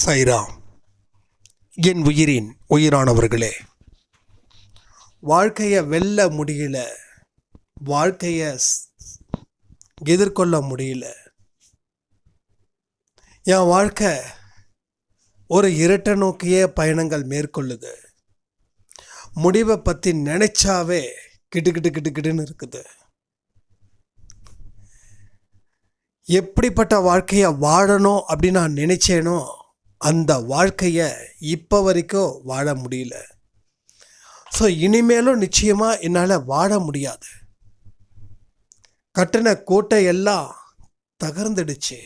சாய்ராம். என் உயிரின் உயிரானவர்களே, வாழ்க்கையை வெல்ல முடியல, வாழ்க்கையை எதிர்கொள்ள முடியல. என் வாழ்க்கை ஒரு இரட்டை நோக்கிய பயணங்கள் மேற்கொள்ளுது. முடிவை பற்றி நினைச்சாவே கிட்டுன்னு இருக்குது. எப்படிப்பட்ட வாழ்க்கையை வாழணும் அப்படின்னு நான் நினைச்சேனோ அந்த வாழ்க்கையை இப்போ வரைக்கும் வாழ முடியல. ஸோ இனிமேலும் நிச்சயமாக என்னால் வாழ முடியாது. கட்டின கோட்டை எல்லாம் தகர்ந்துடுச்சு.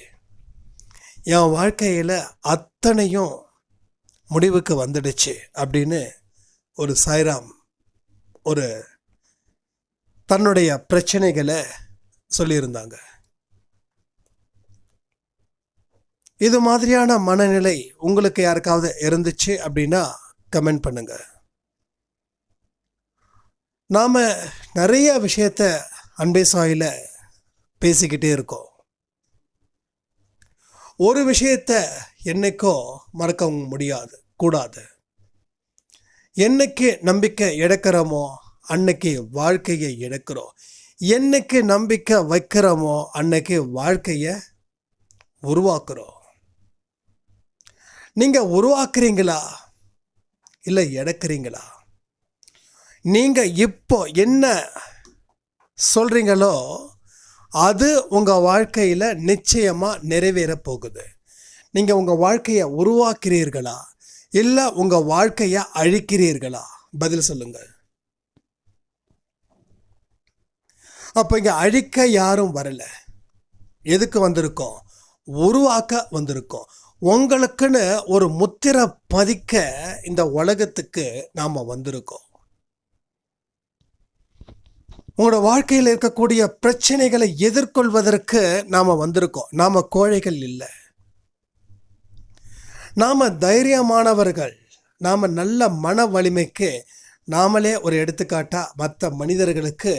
என் வாழ்க்கையில் அத்தனையும் முடிவுக்கு வந்துடுச்சு அப்படின்னு ஒரு சாய்ராம் ஒரு தன்னுடைய பிரச்சனைகளை சொல்லியிருந்தாங்க. இது மாதிரியான மனநிலை உங்களுக்கு யாருக்காவது இருந்துச்சு அப்படின்னா கமெண்ட் பண்ணுங்க. நாம் நிறைய விஷயத்த அன்பே சாயில பேசிக்கிட்டே இருக்கோம். ஒரு விஷயத்த என்னைக்கோ மறக்க முடியாது, கூடாது. என்னைக்கு நம்பிக்கை இழக்கிறோமோ அன்னைக்கு வாழ்க்கையை இழக்கிறோம். என்னைக்கு நம்பிக்கை வைக்கிறோமோ அன்னைக்கு வாழ்க்கையை உருவாக்குறோம். நீங்கள் உருவாக்குறீங்களா இல்லை இழக்கிறீங்களா? நீங்கள் இப்போ என்ன சொல்கிறீங்களோ அது உங்கள் வாழ்க்கையில் நிச்சயமாக நிறைவேற போகுது. நீங்கள் உங்கள் வாழ்க்கையை உருவாக்குறீர்களா இல்லை உங்கள் வாழ்க்கையை அழிக்கிறீர்களா? பதில் சொல்லுங்கள். அப்போ இங்கே அழிக்க யாரும் வரலை. எதுக்கு வந்திருக்கோம்? உருவாக்க வந்திருக்கோம். உங்களுக்குன்னு ஒரு முத்திரை பதிக்க இந்த உலகத்துக்கு நாம் வந்திருக்கோம். உங்களோட வாழ்க்கையில் இருக்கக்கூடிய பிரச்சனைகளை எதிர்கொள்வதற்கு நாம் வந்திருக்கோம். நாம் கோழைகள் இல்லை, நாம் தைரியமானவர்கள். நாம் நல்ல மன வலிமைக்கு நாமளே ஒரு எடுத்துக்காட்டாக மற்ற மனிதர்களுக்கு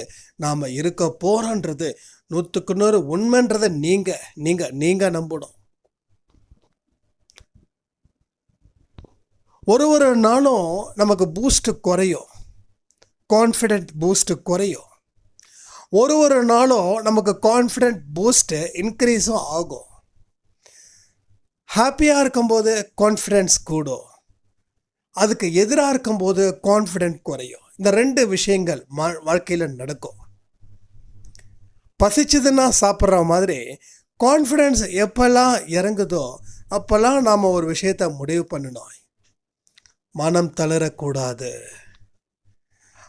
நாம் இருக்க போகிறோன்றது 100க்கு 100 உண்மைன்றதை நீங்கள் நம்பணும். ஒரு நாளும் நமக்கு பூஸ்ட் குறையும், கான்ஃபிடென்ட் பூஸ்ட் குறையும். ஒரு நாளும் நமக்கு கான்ஃபிடென்ட் பூஸ்ட்டு இன்க்ரீஸும் ஆகும். ஹாப்பியாக இருக்கும்போது கான்ஃபிடென்ஸ் கூடும், அதுக்கு எதிராக இருக்கும்போது கான்ஃபிடென்ட் குறையும். இந்த 2 விஷயங்கள் வாழ்க்கையில் நடக்கும். பசிச்சதுன்னா சாப்பிட்ற மாதிரி கான்ஃபிடென்ஸ் எப்போல்லாம் இறங்குதோ அப்போல்லாம் நாம் ஒரு விஷயத்தை முடிவு பண்ணணும். மனம் தளரக்கூடாது,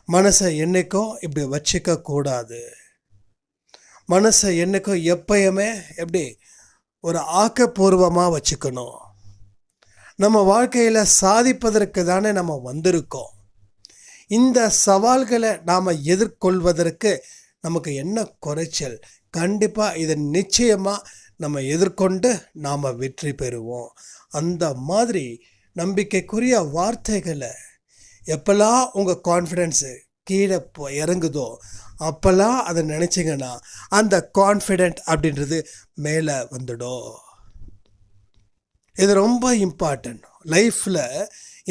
மனசை என்னைக்கும் இப்படி வச்சுக்க கூடாது. மனசை என்னைக்கும் எப்பயுமே எப்படி ஒரு ஆக்கப்பூர்வமாக வச்சுக்கணும். நம்ம வாழ்க்கையில் சாதிப்பதற்கு தானே நம்ம வந்திருக்கோம். இந்த சவால்களை நாம் எதிர்கொள்வதற்கு நமக்கு என்ன குறைச்சல்? கண்டிப்பாக இதை நிச்சயமாக நம்ம எதிர்கொண்டு நாம் வெற்றி பெறுவோம். அந்த மாதிரி நம்பிக்கைக்குரிய வார்த்தைகளை எப்போல்லாம் உங்கள் கான்ஃபிடென்ஸு கீழே இறங்குதோ அப்போல்லாம் அதை நினச்சிங்கன்னா அந்த கான்ஃபிடென்ட் அப்படின்றது மேலே வந்துடும். இது ரொம்ப இம்பார்ட்டன்ட். லைஃப்பில்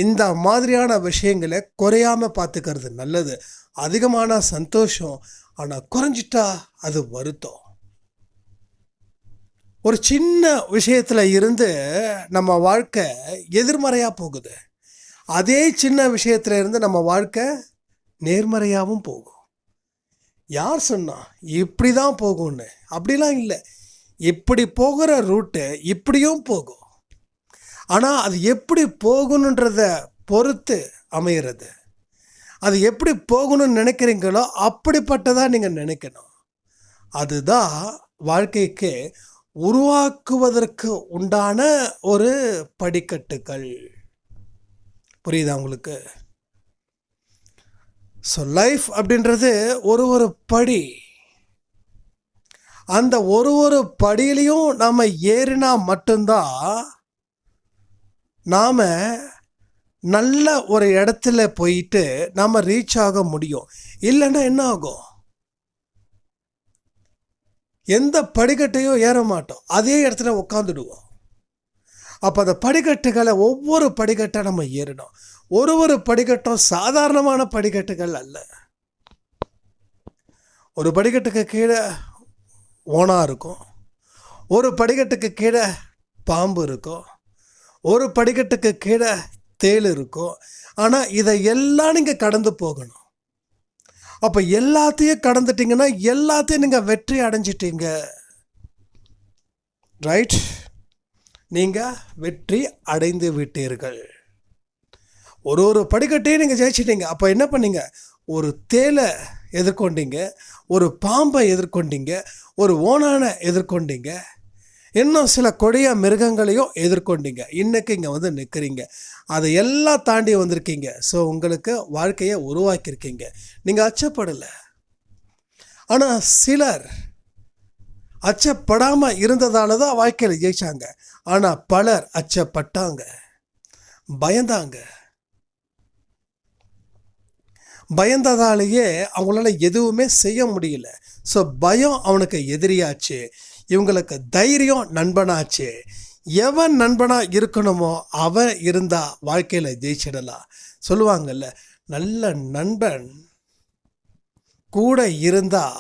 இந்த மாதிரியான விஷயங்களை குறையாமல் பார்த்துக்கிறது நல்லது. அதிகமான சந்தோஷம், ஆனால் குறைஞ்சிட்டா அது வருத்தம். ஒரு சின்ன விஷயத்தில் இருந்து நம்ம வாழ்க்கை எதிர்மறையாக போகுது. அதே சின்ன விஷயத்தில் இருந்து நம்ம வாழ்க்கை நேர்மறையாகவும் போகும். யார் சொன்னா இப்படி தான் போகும்னு? அப்படிலாம் இல்லை. இப்படி போகிற ரூட்டு இப்படியும் போகும். ஆனால் அது எப்படி போகணுன்றத பொறுத்து அமைகிறது. அது எப்படி போகணும்னு நினைக்கிறீங்களோ அப்படிப்பட்டதாக நீங்கள் நினைக்கணும். அதுதான் வாழ்க்கைக்கு உருவாக்குவதற்கு உண்டான ஒரு படிக்கட்டுகள். புரியுதா உங்களுக்கு? ஸோ லைஃப் அப்படின்றது ஒரு படி. அந்த ஒரு படியிலையும் நாம் ஏறினா மட்டும்தான் நாம் நல்ல ஒரு இடத்துல போயிட்டு நாம் ரீச் ஆக முடியும். இல்லைன்னா என்ன ஆகும்? எந்த படிக்கட்டையும் ஏற மாட்டோம், அதே இடத்துல உட்காந்துடுவோம். அப்போ அந்த படிக்கட்டுகளை ஒவ்வொரு படிக்கட்டாக நம்ம ஏறணும். ஒரு படிக்கட்டும் சாதாரணமான படிக்கட்டுகள் அல்ல. ஒரு படிக்கட்டுக்கு கீழே ஓனா இருக்கும், ஒரு படிக்கட்டுக்கு கீழே பாம்பு இருக்கும், ஒரு படிக்கட்டுக்கு கீழே தேள் இருக்கும். ஆனால் இதை எல்லாம் நீங்கள் கடந்து போகணும். அப்போ எல்லாத்தையும் கடந்துட்டீங்கன்னா எல்லாத்தையும் நீங்கள் வெற்றி அடைஞ்சிட்டீங்க. ரைட்? நீங்கள் வெற்றி அடைந்து விட்டீர்கள். ஒரு படிக்கட்டையும் நீங்கள் ஜெயிச்சிட்டீங்க. அப்போ என்ன பண்ணீங்க? ஒரு தேளை எதிர்கொண்டீங்க, ஒரு பாம்பை எதிர்கொண்டீங்க, ஒரு ஓனானை எதிர்கொண்டீங்க, இன்னும் சில கொடிய மிருகங்களையும் எதிர்கொண்டீங்க. இன்றைக்கி இங்கே வந்து நிற்கிறீங்க. அதை எல்லாம் தாண்டி வந்திருக்கீங்க. ஸோ உங்களுக்கு வாழ்க்கையை உருவாக்கியிருக்கீங்க. நீங்கள் அச்சப்படலை. ஆனால் சிலர் அச்சப்படாமல் இருந்ததால தான் வாழ்க்கையில் ஜெயிச்சாங்க. ஆனால் பலர் அச்சப்பட்டாங்க, பயந்தாங்க. பயந்ததாலேயே அவங்களால எதுவுமே செய்ய முடியல. ஸோ பயம் அவனுக்கு எதிரியாச்சு, இவங்களுக்கு தைரியம் நண்பனாச்சு. எவன் நண்பனாக இருக்கணுமோ அவன் இருந்தால் வாழ்க்கையில் ஜெயிச்சிடலாம். சொல்லுவாங்கல்ல, நல்ல நண்பன் கூட இருந்தால்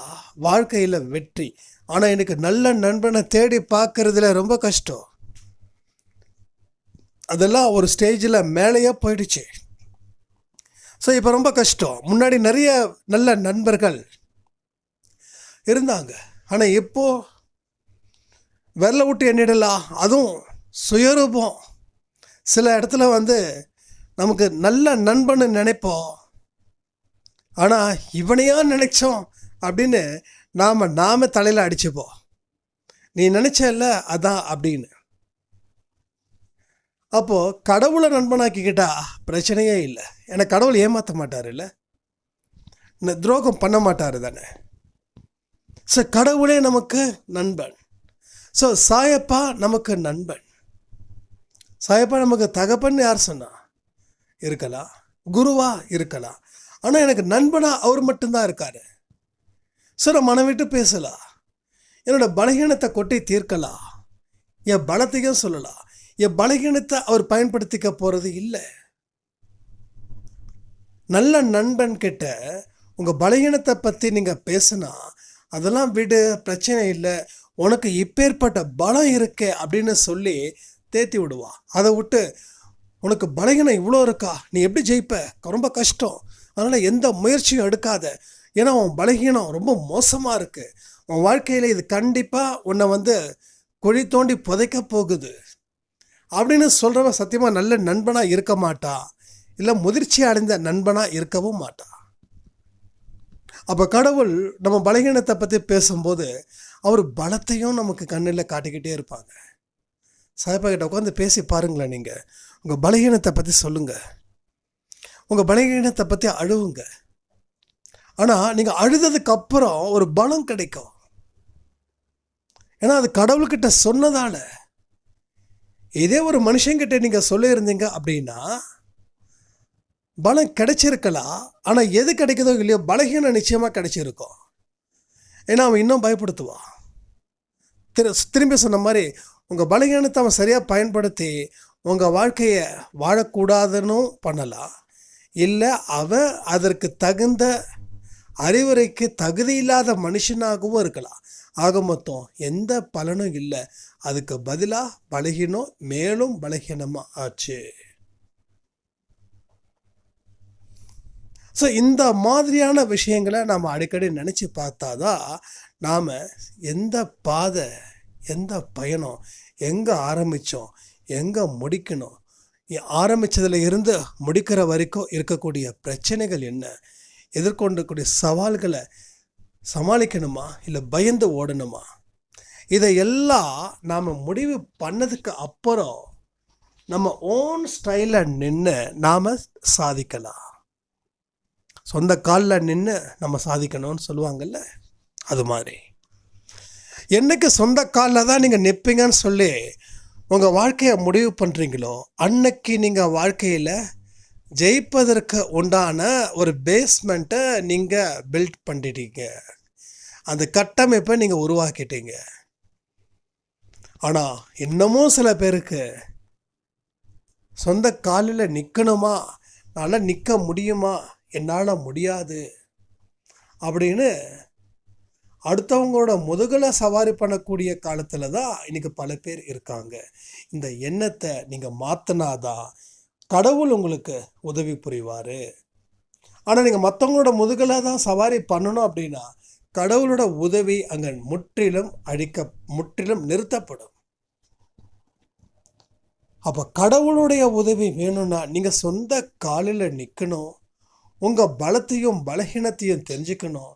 வாழ்க்கையில் வெற்றி. ஆனால் எனக்கு நல்ல நண்பனை தேடி பார்க்கறதுல ரொம்ப கஷ்டம். அதெல்லாம் ஒரு ஸ்டேஜில் மேலேயே போயிடுச்சு. ஸோ இப்போ ரொம்ப கஷ்டம். முன்னாடி நிறைய நல்ல நண்பர்கள் இருந்தாங்க, ஆனால் இப்போது விரல விட்டு எண்ணிடலாம். அதுவும் சுயரூபம். சில இடத்துல வந்து நமக்கு நல்ல நண்பன்னு நினைப்போம், ஆனால் இவனையா நினைச்சோம் அப்படின்னு நாம தலையில் அடிச்சுப்போம். நீ நினச்சல அதான் அப்படின்னு. அப்போது கடவுளை நண்பனாக்கிக்கிட்டா பிரச்சனையே இல்லை. ஏன்னா கடவுள் ஏமாற்ற மாட்டார், இல்லை துரோகம் பண்ண மாட்டார் தானே. ஸோ கடவுளே நமக்கு நண்பன். ஸோ சாயப்பா நமக்கு நண்பன். சாயப்பா நமக்கு தகப்பன் யார் சொன்னா? இருக்கலாம், குருவா இருக்கலாம். ஆனால் எனக்கு நண்பனாக அவர் மட்டும்தான் இருக்கார். ஸோ நான் மனம் விட்டு பேசலாம், என்னோட பலகீனத்தை கொட்டி தீர்க்கலாம், என் பலத்தையும் சொல்லலாம். என் பலகீனத்தை அவர் பயன்படுத்திக்க போகிறது இல்லை. நல்ல நண்பன் கிட்ட உங்கள் பலகீனத்தை பற்றி நீங்கள் பேசுனா, அதெல்லாம் விடு, பிரச்சனை இல்லை, உனக்கு இப்பேற்பட்ட பலம் இருக்கே அப்படின்னு சொல்லி தேத்தி விடுவா. அதை விட்டு உனக்கு பலகீனம் இவ்வளோ இருக்கா, நீ எப்படி ஜெயிப்ப, ரொம்ப கஷ்டம், அதனால் எந்த முயற்சியும் எடுக்காத, ஏன்னா உன் பலகீனம் ரொம்ப மோசமாக இருக்குது, உன் வாழ்க்கையில் இது கண்டிப்பாக உன்னை வந்து குழி தோண்டி புதைக்க போகுது அப்படின்னு சொல்கிறவன் சத்தியமாக நல்ல நண்பனாக இருக்க மாட்டா, இல்லை முதிர்ச்சி அடைந்த நண்பனாக இருக்கவும் மாட்டா. அப்போ கடவுள் நம்ம பலகீனத்தை பற்றி பேசும்போது அவர் பலத்தையும் நமக்கு கண்ணில் காட்டிக்கிட்டே இருப்பாங்க. சாயப்பா கிட்ட உட்காந்து பேசி பாருங்களேன். நீங்கள் உங்கள் பலகீனத்தை பற்றி சொல்லுங்கள், உங்கள் பலகீனத்தை பற்றி அழுவுங்க. ஆனால் நீங்கள் அழுததுக்கு அப்புறம் ஒரு பலம் கிடைக்கும். ஏன்னா அது கடவுள்கிட்ட சொன்னதால. இதே ஒரு மனுஷங்கிட்ட நீங்கள் சொல்லியிருந்தீங்க அப்படின்னா பலம் கிடைச்சிருக்கலாம். ஆனால் எது கிடைக்குதோ இல்லையோ பலகீனம் நிச்சயமாக கிடைச்சிருக்கும். ஏன்னா அவன் இன்னும் பயப்படுத்துவான். திரும்பி சொன்ன மாதிரி உங்கள் பலகீனத்தை அவன் சரியாக பயன்படுத்தி உங்கள் வாழ்க்கையை வாழக்கூடாதுன்னு பண்ணலாம். இல்லை அவன் அதற்கு தகுந்த அறிவுரைக்கு தகுதி இல்லாத மனுஷனாகவும் இருக்கலாம். ஆக மொத்தம் எந்த பலனும் இல்லை. அதுக்கு பதிலாக பலகீனம் மேலும் பலகீனமாக ஆச்சு. ஸோ இந்த மாதிரியான விஷயங்களை நாம் அடிக்கடி நினச்சி பார்த்தாதான் நாம் எந்த பாதை, எந்த பயணம், எங்கே ஆரம்பித்தோம், எங்கே முடிக்கணும், ஆரம்பித்ததில் இருந்து முடிக்கிற வரைக்கும் இருக்கக்கூடிய பிரச்சனைகள் என்ன, எதிர்கொண்டக்கூடிய சவால்களை சமாளிக்கணுமா இல்லை பயந்து ஓடணுமா, இதையெல்லாம் நாம் முடிவு பண்ணதுக்கு அப்புறம் நம்ம ஓன் ஸ்டைலில் நின்று நாம் சாதிக்கலாம். சொந்த காலில் நின்று நம்ம சாதிக்கணும்னு சொல்லுவாங்கள்ல, அது மாதிரி என்னைக்கு சொந்த காலில் தான் நீங்கள் நிற்பீங்கன்னு சொல்லி உங்கள் வாழ்க்கையை முடிவு பண்ணுறீங்களோ அன்னைக்கு நீங்கள் வாழ்க்கையில் ஜெயிப்பதற்கு உண்டான ஒரு பேஸ்மெண்ட்டை நீங்கள் பில்ட் பண்ணிட்டீங்க, அந்த கட்டமைப்பை நீங்கள் உருவாக்கிட்டீங்க. ஆனால் இன்னமும் சில பேருக்கு சொந்த காலில் நிற்கணுமா, என்னால் நிற்க முடியுமா, என்னால் முடியாது அப்படின்னு அடுத்தவங்களோட முதுகலை சவாரி பண்ணக்கூடிய காலத்தில் தான் இன்றைக்கி பல பேர் இருக்காங்க. இந்த எண்ணத்தை நீங்கள் மாற்றினாதான் கடவுள் உங்களுக்கு உதவி புரிவார். ஆனால் நீங்கள் மற்றவங்களோட முதுகலை தான் சவாரி பண்ணணும் அப்படின்னா கடவுளோட உதவி அங்கே முற்றிலும் நிறுத்தப்படும். அப்போ கடவுளுடைய உதவி வேணும்னா நீங்கள் சொந்த காலில் நிற்கணும். உங்கள் பலத்தையும் பலகீனத்தையும் தெரிஞ்சுக்கணும்.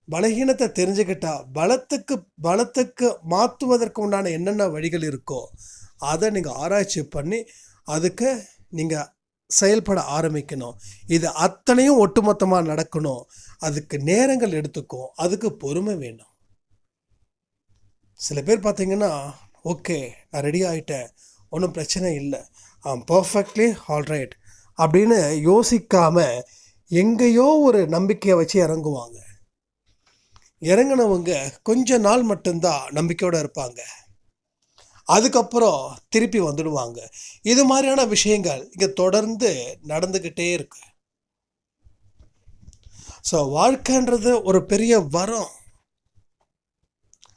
பலகீனத்தை தெரிஞ்சுக்கிட்டா பலத்துக்கு மாற்றுவதற்கு உண்டான என்னென்ன வழிகள் இருக்கோ அதை நீங்கள் ஆராய்ச்சி பண்ணி அதுக்கு நீங்கள் செயல்பட ஆரம்பிக்கணும். இது அத்தனையும் ஒட்டுமொத்தமாக நடக்கணும். அதுக்கு நேரங்கள் எடுத்துக்கும். அதுக்கு பொறுமை வேணும். சில பேர் பார்த்தீங்கன்னா, ஓகே நான் ரெடி ஆகிட்டேன், ஒன்றும் பிரச்சனை இல்லை, பர்ஃபெக்ட்லி ஆல்ரைட் அப்படின்னு யோசிக்காமல் எங்கேயோ ஒரு நம்பிக்கையை வச்சு இறங்குவாங்க. இறங்கினவங்க கொஞ்ச நாள் மட்டும்தான் நம்பிக்கையோடு இருப்பாங்க. அதுக்கப்புறம் திருப்பி வந்துடுவாங்க. இது மாதிரியான விஷயங்கள் இங்கே தொடர்ந்து நடந்துக்கிட்டே இருக்கு. ஸோ வாழ்க்கைன்றது ஒரு பெரிய வரம்.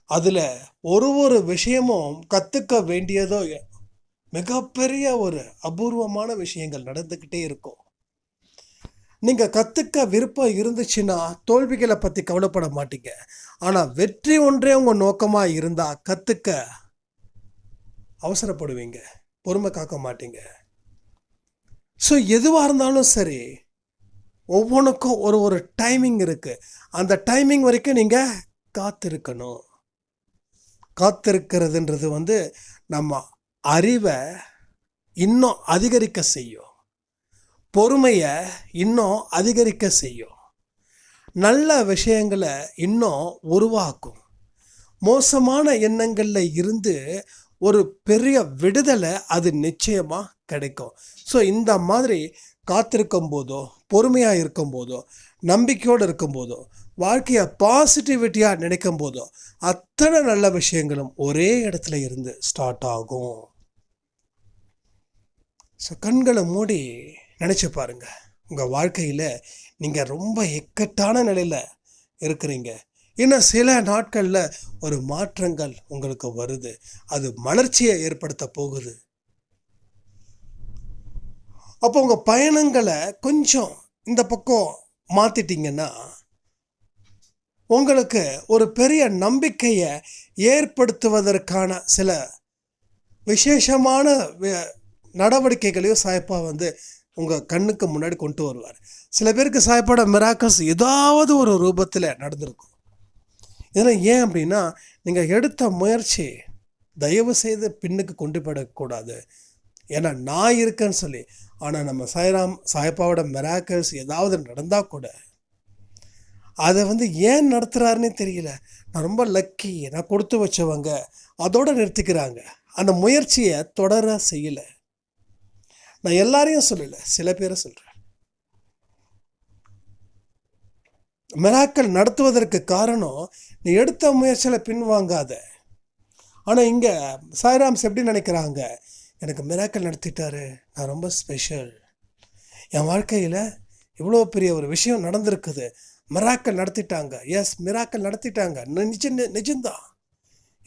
அதில் ஒரு விஷயமும் கற்றுக்க வேண்டியதோ மிகப்பெரிய ஒரு அபூர்வமான விஷயங்கள் நடந்துக்கிட்டே இருக்கும். நீங்கள் கற்றுக்க விருப்பம் இருந்துச்சுன்னா தோல்விகளை பற்றி கவலைப்பட மாட்டீங்க. ஆனால் வெற்றி ஒன்றே உங்கள் நோக்கமாக இருந்தால் கற்றுக்க அவசரப்படுவீங்க, பொறுமை காக்க மாட்டீங்க. ஸோ எதுவாக இருந்தாலும் சரி, ஒவ்வொன்றுக்கும் ஒரு டைமிங் இருக்குது. அந்த டைமிங் வரைக்கும் நீங்கள் காத்திருக்கணும். காத்திருக்கிறதுன்றது நம்ம அறிவை இன்னும் அதிகரிக்க செய்யும். பொறுமையை இன்னும் அதிகரிக்க செய்யும். நல்ல விஷயங்களை இன்னும் உருவாக்கும். மோசமான எண்ணங்களில் இருந்து ஒரு பெரிய விடுதலை அது நிச்சயமாக கிடைக்கும். ஸோ இந்த மாதிரி காத்திருக்கும் போதோ, பொறுமையாக இருக்கும் போதோ, நம்பிக்கையோடு இருக்கும் போதோ, வாழ்க்கையை பாசிட்டிவிட்டியாக நினைக்கும் போதோ அத்தனை நல்ல விஷயங்களும் ஒரே இடத்துல இருந்து ஸ்டார்ட் ஆகும். ஸோ கண்களை மூடி நினச்சி பாருங்கள். உங்கள் வாழ்க்கையில் நீங்கள் ரொம்ப இக்கட்டான நிலையில் இருக்கிறீங்க. இன்னும் சில நாட்களில் ஒரு மாற்றங்கள் உங்களுக்கு வருது. அது மலர்ச்சியை ஏற்படுத்த போகுது. அப்போ உங்கள் பயணங்களை கொஞ்சம் இந்த பக்கம் மாற்றிட்டிங்கன்னா உங்களுக்கு ஒரு பெரிய நம்பிக்கையை ஏற்படுத்துவதற்கான சில விசேஷமான நடவடிக்கைகளையும் சாய்ப்பா உங்கள் கண்ணுக்கு முன்னாடி கொண்டு வருவார். சில பேருக்கு சாய்ப்பாட மிராக்கல்ஸ் ஏதாவது ஒரு ரூபத்தில் நடந்திருக்கும். இதெல்லாம் ஏன் அப்படின்னா, நீங்கள் எடுத்த முயற்சி தயவு செய்து பின்னுக்கு கொண்டு போயிடக்கூடாது. ஏன்னா நான் இருக்கேன்னு சொல்லி. ஆனால் நம்ம சாய்ப்பாவோட மிராக்கல்ஸ் ஏதாவது நடந்தால் கூட அதை ஏன் நடத்துகிறாருன்னே தெரியல, நான் ரொம்ப லக்கி, நான் கொடுத்து வச்சவங்க, அதோடு நிறுத்திக்கிறாங்க. அந்த முயற்சியை தொடர செய்யலை. நான் எல்லாரையும் சொல்லலை, சில பேரை சொல்கிறேன். மிராக்கல் நடத்துவதற்கு காரணம் நீ எடுத்த முயற்சியில் பின்வாங்காத. ஆனால் இங்கே சாய்ராம்ஸ் எப்படி நினைக்கிறாங்க, எனக்கு மிராக்கல் நடத்திட்டாரு, நான் ரொம்ப ஸ்பெஷல், என் வாழ்க்கையில் இவ்வளோ பெரிய ஒரு விஷயம் நடந்திருக்குது, மிராக்கல் நடத்திட்டாங்க. எஸ், மிராக்கல் நடத்திட்டாங்க, நிஜம்தான்,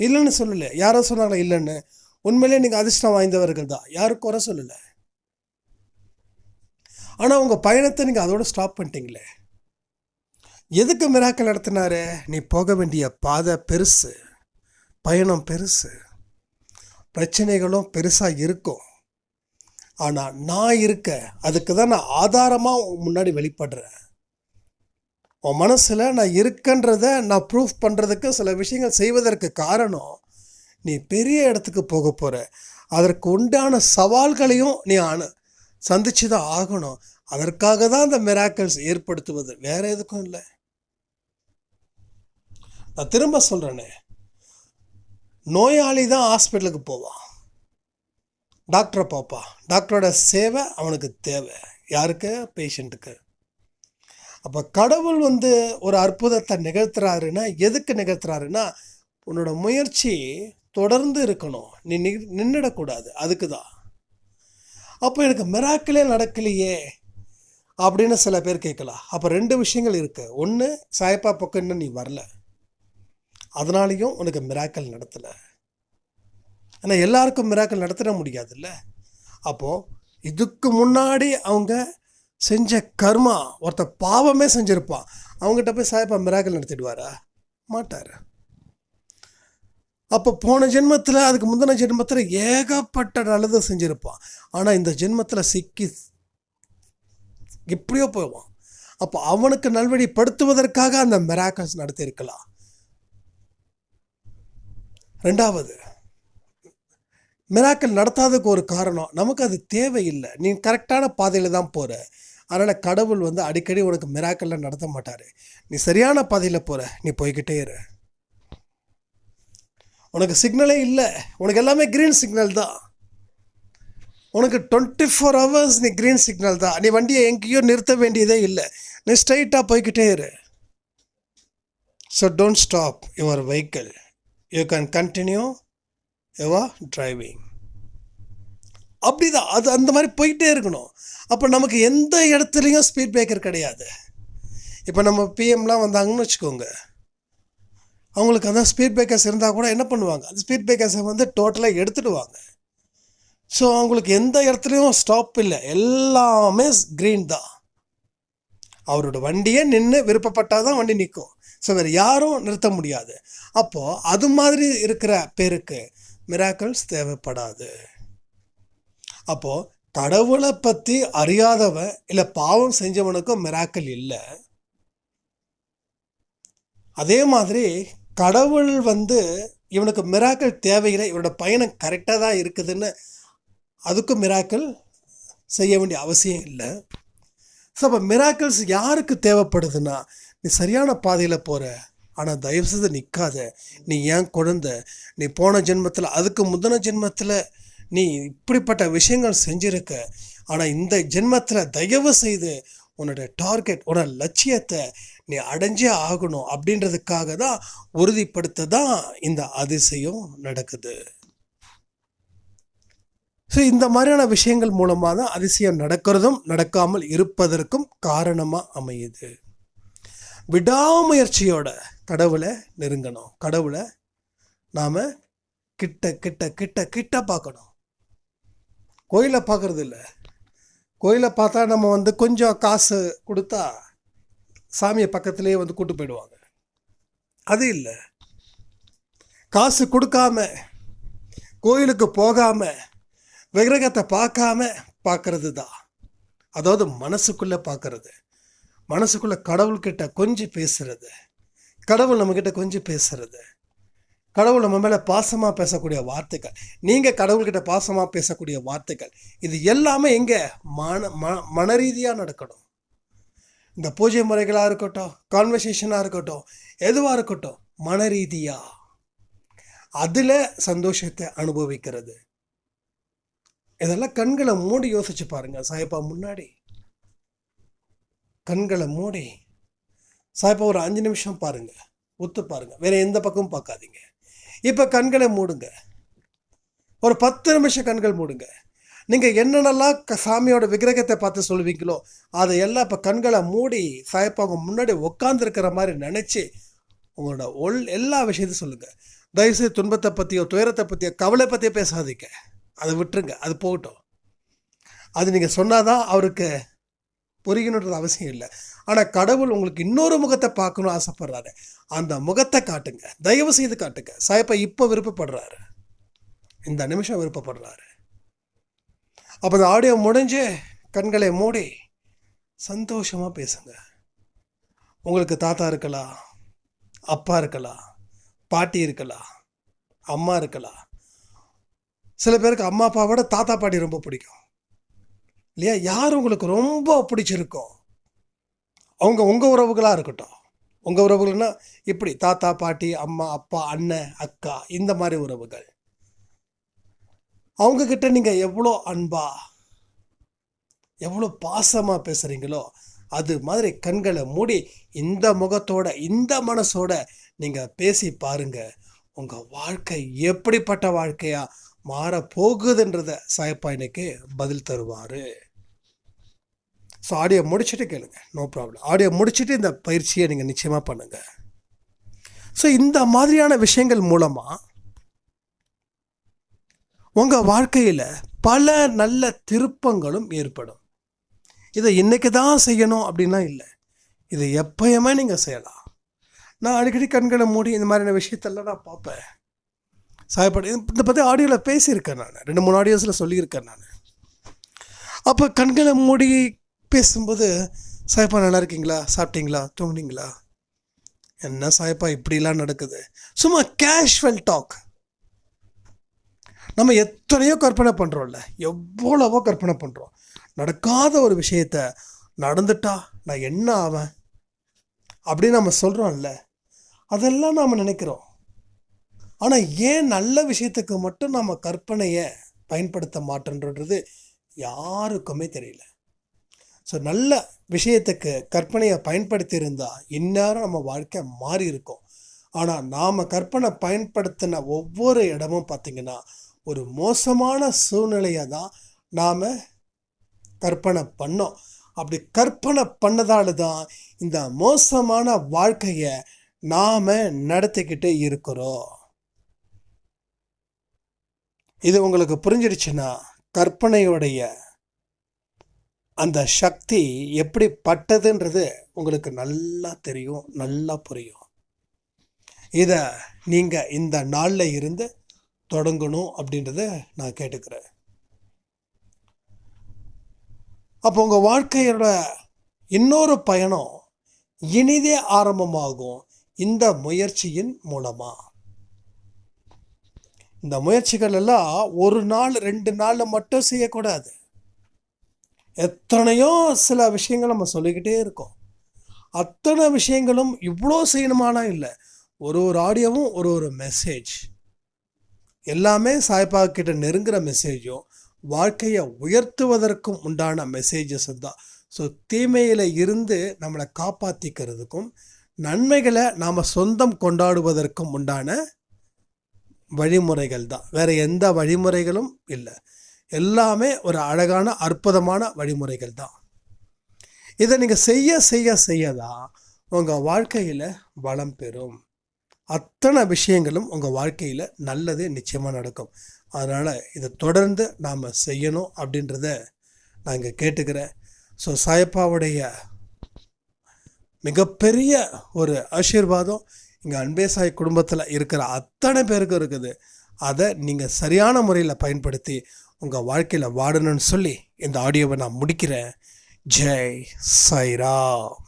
இல்லைன்னு சொல்லலை. யாரோ சொன்னாங்களா இல்லைன்னு? உண்மையிலே நீங்கள் அதிர்ஷ்டம் வாய்ந்தவர்கள் தான், யாரும் குறை சொல்லலை. ஆனால் உங்கள் பயணத்தை நீங்கள் அதோடு ஸ்டாப் பண்ணிட்டீங்களே. எதுக்கு மிராக்கல் நடத்தினாரு? நீ போக வேண்டிய பாதை பெருசு, பயணம் பெருசு, பிரச்சனைகளும் பெருசாக இருக்கும். ஆனால் நான் இருக்க, அதுக்கு தான் நான் ஆதாரமாக முன்னாடி வெளிப்படுறேன். உன் மனசில் நான் இருக்கன்றதை நான் ப்ரூஃப் பண்ணுறதுக்கு சில விஷயங்கள் செய்வதற்கு காரணம், நீ பெரிய இடத்துக்கு போக போகிற, அதற்கு உண்டான சவால்களையும் நீ சந்திச்சு தான் ஆகணும். அதற்காக தான் அந்த மிராக்கல்ஸ் ஏற்படுத்துவது, வேற எதுக்கும் இல்லை. நான் திரும்ப சொல்கிறேனே, நோயாளி தான் ஹாஸ்பிட்டலுக்கு போவான், டாக்டரை பார்ப்பான். டாக்டரோட சேவை அவனுக்கு தேவை. யாருக்கு? பேஷண்ட்டுக்கு. அப்போ கடவுள் ஒரு அற்புதத்தை நிகழ்த்துறாருன்னா எதுக்கு நிகழ்த்துறாருன்னா, உன்னோட முயற்சி தொடர்ந்து இருக்கணும், நீ நின்றுடக்கூடாது, அதுக்கு தான். அப்போ எனக்கு மிராக்கிளே நடக்கலையே அப்படின்னு சில பேர் கேட்கலாம். அப்போ 2 விஷயங்கள் இருக்குது. ஒன்று, சாயப்பா பக்கம் இன்னும் நீ வரல, அதனாலையும் உனக்கு மிராக்கல் நடத்தலை. ஆனால் எல்லாருக்கும் மிராக்கல் நடத்திட முடியாதுல்ல. அப்போது இதுக்கு முன்னாடி அவங்க செஞ்ச கர்மா, ஒருத்தர் பாவமே செஞ்சுருப்பான், அவங்ககிட்ட போய் சாயப்பா மிராக்கல் நடத்திடுவாரா? மாட்டார். அப்போ போன ஜென்மத்தில், அதுக்கு முந்தின ஜென்மத்தில் ஏகப்பட்ட நல்லது செஞ்சுருப்பான். ஆனால் இந்த ஜென்மத்தில் சிக்கி எப்படியோ போவான். அப்போ அவனுக்கு நல்வழிப்படுத்துவதற்காக அந்த மிராக்கல்ஸ் நடத்தியிருக்கலாம். 2வது, மிராக்கல் நடத்தாததுக்கு ஒரு காரணம், நமக்கு அது தேவையில்லை. நீ கரெக்டான பாதையில் தான் போகிற. அதனால் கடவுள் அடிக்கடி உனக்கு மிராக்கல்லாம் நடத்த மாட்டார். நீ சரியான பாதையில் போகிற, நீ போய்கிட்டே இரு. உனக்கு சிக்னலே இல்லை, உனக்கு எல்லாமே க்ரீன் சிக்னல் தான். உனக்கு 24 hours நீ க்ரீன் சிக்னல் தான். நீ வண்டியை எங்கேயோ நிறுத்த வேண்டியதே இல்லை, நீ ஸ்ட்ரைட்டாக போய்கிட்டே இரு. So don't stop your vehicle, you can continue your driving. அப்படிதான், அது அந்த மாதிரி போய்கிட்டே இருக்கணும். அப்போ நமக்கு எந்த இடத்துலையும் ஸ்பீட் பிரேக்கர் கிடையாது. இப்போ நம்ம பிஎம்லாம் வந்தாங்கன்னு வச்சுக்கோங்க, அவங்களுக்கு அந்த ஸ்பீட் பிரேக்கர்ஸ் இருந்தால் கூட என்ன பண்ணுவாங்க, அந்த ஸ்பீட் பிரேக்கர்ஸை டோட்டலாக எடுத்துடுவாங்க. ஸோ அவங்களுக்கு எந்த இடத்துலையும் ஸ்டாப் இல்லை, எல்லாமே க்ரீன் தான். அவரோட வண்டியே நின்று விருப்பப்பட்டால் தான் வண்டி நிற்கும். ஸோ வேறு யாரும் நிறுத்த முடியாது. அப்போது அது மாதிரி இருக்கிற பேருக்கு மிராக்கிள்ஸ் தேவைப்படாது. அப்போது கடவுளை பற்றி அறியாதவன் இல்லை பாவம் செஞ்சவனுக்கும் மிராக்கிள் இல்லை. அதே மாதிரி கடவுள் இவனுக்கு மிராக்கிள் தேவையில்லை, இவனோட பயணம் கரெக்டாக தான் இருக்குதுன்னு அதுக்கும் மிராக்கிள் செய்ய வேண்டிய அவசியம் இல்லை. ஸோ அப்போ மிராக்கிள்ஸ் யாருக்கு தேவைப்படுதுன்னா, நீ சரியான பாதையில் போகிற, ஆனால் தயவுசெய்து நிற்காத. நீ ஏன் குழந்தை, நீ போன ஜென்மத்தில், அதுக்கு முந்தின ஜென்மத்தில் நீ இப்படிப்பட்ட விஷயங்கள் செஞ்சுருக்க. ஆனால் இந்த ஜென்மத்தில் தயவு செய்து உன்னோட டார்கெட், உன்னோட லட்சியத்தை நீ அடைஞ்சே ஆகணும் அப்படின்றதுக்காக தான், உறுதிப்படுத்த தான் இந்த அதிசயம் நடக்குது. ஸோ இந்த மாதிரியான விஷயங்கள் மூலமாக தான் அதிசயம் நடக்கிறதும் நடக்காமல் இருப்பதற்கும் காரணமாக அமையுது. விடாமுயற்சியோட கடவுளை நெருங்கணும். கடவுளை நாம் கிட்ட கிட்ட கிட்ட கிட்ட பார்க்கணும். கோயிலை பார்க்குறது இல்லை. கோயிலை பார்த்தா நம்ம கொஞ்சம் காசு கொடுத்தா சாமியை பக்கத்துலேயே கூட்டு போயிடுவாங்க. அது இல்லை. காசு கொடுக்காம, கோயிலுக்கு போகாமல், விக்கிரகத்தை பார்க்காம பார்க்கறது தான். அதாவது மனசுக்குள்ளே பார்க்கறது, மனசுக்குள்ளே கடவுள்கிட்ட கொஞ்சம் பேசுறது, கடவுள் நம்மக்கிட்ட கொஞ்சம் பேசுறது, கடவுள் நம்ம மேலே பாசமாக பேசக்கூடிய வார்த்தைகள், நீங்கள் கடவுள்கிட்ட பாசமாக பேசக்கூடிய வார்த்தைகள், இது எல்லாமே எங்கே மன ரீதியாக நடக்கணும். இந்த பூஜை முறைகளாக இருக்கட்டும், கான்வர்சேஷனாக இருக்கட்டும், எதுவாக இருக்கட்டும், மன ரீதியாக அதில் சந்தோஷத்தை அனுபவிக்கிறது. இதெல்லாம் கண்களை மூடி யோசிச்சு பாருங்க. சாயப்பா முன்னாடி கண்களை மூடி சாயப்பா ஒரு 5 நிமிஷம் பாருங்க, உத்து பாருங்க, வேற எந்த பக்கமும் பார்க்காதீங்க. இப்போ கண்களை மூடுங்க, ஒரு 10 நிமிஷம் கண்கள் மூடுங்க. நீங்கள் என்னென்னலாம் சாமியோட விக்கிரகத்தை பார்த்து சொல்லுவீங்களோ அதையெல்லாம் இப்போ கண்களை மூடி சாயப்பாங்க முன்னாடி உட்காந்துருக்கிற மாதிரி நினச்சி உங்களோட எல்லா விஷயத்தையும் சொல்லுங்கள். தயவுசெய்து துன்பத்தை பற்றியோ துயரத்தை பற்றியோ கவலை பற்றியோ பேசாதீங்க, அதை விட்டுருங்க, அது போகட்டும். அது நீங்கள் சொன்னாதான் அவருக்கு புரியணுன்றது அவசியம் இல்லை. ஆனால் கடவுள் உங்களுக்கு இன்னொரு முகத்தை பார்க்கணும்னு ஆசைப்படுறாரு. அந்த முகத்தை காட்டுங்க, தயவு செய்து காட்டுங்க. சாயப்பா இப்போ விருப்பப்படுறாரு, இந்த நிமிஷம் விருப்பப்படுறாரு. அப்போ இந்த ஆடியோ முடிஞ்சு கண்களை மூடி சந்தோஷமாக பேசுங்க. உங்களுக்கு தாத்தா இருக்கலாம், அப்பா இருக்கலாம், பாட்டி இருக்கலாம், அம்மா இருக்கலாம். சில பேருக்கு அம்மா அப்பாவோட தாத்தா பாட்டி ரொம்ப பிடிக்கும் இல்லையா? யார் உங்களுக்கு ரொம்ப பிடிச்சிருக்கோம், அவங்க உங்கள் உறவுகளாக இருக்கட்டும். உங்கள் உறவுகள்னா இப்படி தாத்தா பாட்டி அம்மா அப்பா அண்ணன் அக்கா, இந்த மாதிரி உறவுகள். அவங்கக்கிட்ட நீங்கள் எவ்வளோ அன்பா எவ்வளோ பாசமாக பேசுகிறீங்களோ அது மாதிரி கண்களை மூடி இந்த முகத்தோட இந்த மனசோட நீங்கள் பேசி பாருங்கள். உங்கள் வாழ்க்கை எப்படிப்பட்ட வாழ்க்கையாக மாறப்போகுதுன்றத சாயப்பா இன்னைக்கு பதில் தருவார். ஸோ ஆடியோ முடிச்சுட்டு கேளுங்க, நோ ப்ராப்ளம். ஆடியோ முடிச்சுட்டு இந்த பயிற்சியை நீங்கள் நிச்சயமாக பண்ணுங்கள். ஸோ இந்த மாதிரியான விஷயங்கள் மூலமாக உங்கள் வாழ்க்கையில் பல நல்ல திருப்பங்களும் ஏற்படும். இதை இன்றைக்கி தான் செய்யணும் அப்படின்லாம் இல்லை, இதை எப்பயுமே நீங்கள் செய்யலாம். நான் அடிக்கடி கண்களை மூடி இந்த மாதிரியான விஷயத்தெல்லாம் நான் பார்ப்பேன். சாயப்பா இதை பற்றி ஆடியோவில் பேசியிருக்கேன், நான் 2-3 ஆடியோஸில் சொல்லியிருக்கேன் நான். அப்போ கண்களை மூடி பேசும்போது, சாயப்பா நல்லா இருக்கீங்களா, சாப்பிட்டீங்களா, தூங்குனீங்களா, என்ன சாயப்பா இப்படிலாம் நடக்குது, சும்மா கேஷுவல் டாக். நம்ம எத்தனையோ கற்பனை பண்ணுறோம்ல, எவ்வளவோ கற்பனை பண்ணுறோம். நடக்காத ஒரு விஷயத்த நடந்துட்டா நான் என்ன ஆவேன் அப்படின்னு நம்ம சொல்கிறோம்ல, அதெல்லாம் நாம் நினைக்கிறோம். ஆனால் ஏன் நல்ல விஷயத்துக்கு மட்டும் நம்ம கற்பனையை பயன்படுத்த மாட்டோன்றது யாருக்குமே தெரியல. ஸோ நல்ல விஷயத்துக்கு கற்பனையை பயன்படுத்தி இருந்தால் இந்நேரம் நம்ம வாழ்க்கை மாறி இருக்கும். ஆனால் நாம் கற்பனை பயன்படுத்தின ஒவ்வொரு இடமும் பார்த்திங்கன்னா ஒரு மோசமான சூழ்நிலையை தான் நாம் கற்பனை பண்ணோம். அப்படி கற்பனை பண்ணதால தான் இந்த மோசமான வாழ்க்கையை நாம் நடத்திக்கிட்டு இருக்கிறோம். இது உங்களுக்கு புரிஞ்சிடுச்சுன்னா கற்பனையுடைய அந்த சக்தி எப்படி பட்டதுன்றது உங்களுக்கு நல்லா தெரியும், நல்லா புரியும். இதை நீங்கள் இந்த நாளில் இருந்து தொடங்கணும் அப்படின்றத நான் கேட்டுக்கிறேன். அப்போ உங்கள் வாழ்க்கையோட இன்னொரு பயணம் இனிதே ஆரம்பமாகும் இந்த முயற்சியின் மூலமாக. இந்த முயற்சிகள் எல்லாம் 1 நாள் 2 நாளில் மட்டும் செய்யக்கூடாது. எத்தனையோ சில விஷயங்கள் நம்ம சொல்லிக்கிட்டே இருக்கோம். அத்தனை விஷயங்களும் இவ்வளோ செய்யணுமானா இல்லை. ஒரு ஆடியோவும் ஒரு மெசேஜ், எல்லாமே சாய்பா கிட்ட நெருங்குற மெசேஜும் வாழ்க்கையை உயர்த்துவதற்கும் உண்டான மெசேஜஸ் தான். ஸோ தீமையில் இருந்து நம்மளை காப்பாற்றிக்கிறதுக்கும் நன்மைகளை நாம் சொந்தம் கொண்டாடுவதற்கும் உண்டான வழிமுறைகள் தான். வேறு எந்த வழிமுறைகளும் இல்லை. எல்லாமே ஒரு அழகான அற்புதமான வழிமுறைகள் தான். இதை நீங்கள் செய்ய செய்ய செய்ய தான் உங்கள் வாழ்க்கையில் வளம் பெறும். அத்தனை விஷயங்களும் உங்கள் வாழ்க்கையில் நல்லது நிச்சயமாக நடக்கும். அதனால் இதை தொடர்ந்து நாம் செய்யணும் அப்படின்றத நான் இங்கே கேட்டுக்கிறேன். ஸோ சாயப்பாவுடைய மிகப்பெரிய ஒரு ஆசீர்வாதம் இங்கே அன்பே சாய் குடும்பத்தில் இருக்கிற அத்தனை பேருக்கும் இருக்குது. அதை நீங்கள் சரியான முறையில் பயன்படுத்தி உங்கள் வாழ்க்கையில் வாடணும்னு சொல்லி இந்த ஆடியோவை நான் முடிக்கிறேன். ஜெய் சாய்ராம்.